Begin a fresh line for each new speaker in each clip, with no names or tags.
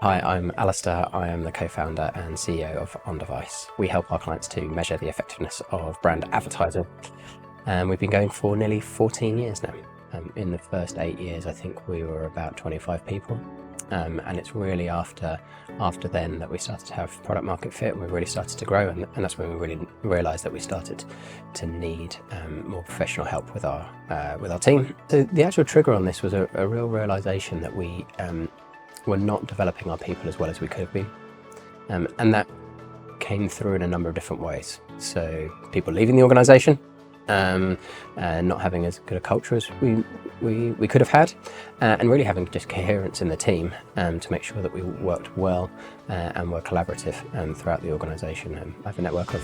Hi, I'm Alistair. I am the co-founder and CEO of OnDevice. We help our clients to measure the effectiveness of brand advertising. And we've been going for nearly 14 years now. In the first 8 years, I think we were about 25 people. And it's really after then that we started to have product market fit, and we really started to grow, and that's when we really realised that we started to need more professional help with our team. So the actual trigger on this was a real realisation that we were not developing our people as well as we could have been, and that came through in a number of different ways. So people leaving the organisation, not having as good a culture as we could have had, and really having just coherence in the team to make sure that we worked well and were collaborative throughout the organisation. I have a network of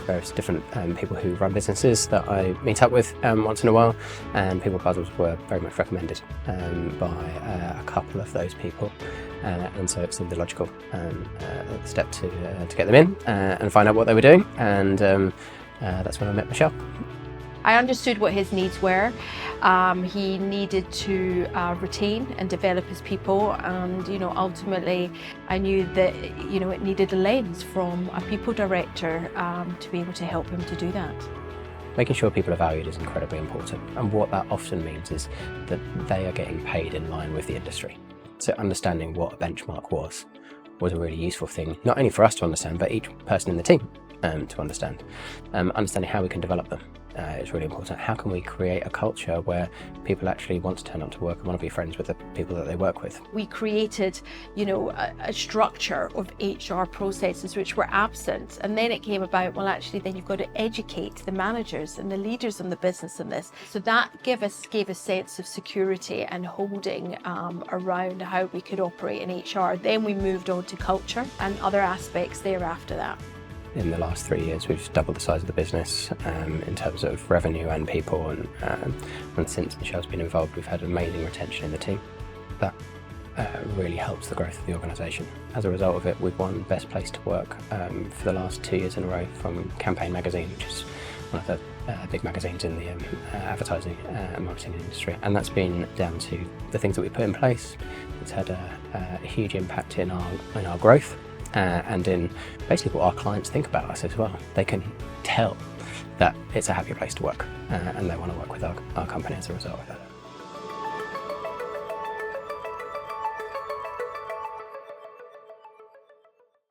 various different people who run businesses that I meet up with once in a while, and People Puzzles were very much recommended by a couple of those people, and so it seemed the logical step to get them in and find out what they were doing, and that's when I met Michelle.
I understood what his needs were. He needed to retain and develop his people, and ultimately I knew that it needed a lens from a people director to be able to help him to do that.
Making sure people are valued is incredibly important, and what that often means is that they are getting paid in line with the industry. So understanding what a benchmark was a really useful thing, not only for us to understand, but each person in the team to understand. Understanding how we can develop them is really important. How can we create a culture where people actually want to turn up to work and want to be friends with the people that they work with?
We created, a structure of HR processes which were absent, and then it came about, well, actually, then you've got to educate the managers and the leaders in the business in this. So that gave a sense of security and holding around how we could operate in HR. Then we moved on to culture and other aspects thereafter that.
In the last 3 years, we've doubled the size of the business in terms of revenue and people, and since Michelle's been involved, we've had amazing retention in the team. That really helps the growth of the organisation. As a result of it, we've won Best Place to Work for the last 2 years in a row from Campaign magazine, which is one of the big magazines in the advertising and marketing industry. And that's been down to the things that we put in place. It's had a huge impact in our growth. And in basically what our clients think about us as well. They can tell that it's a happy place to work, and they want to work with our company as a result of that.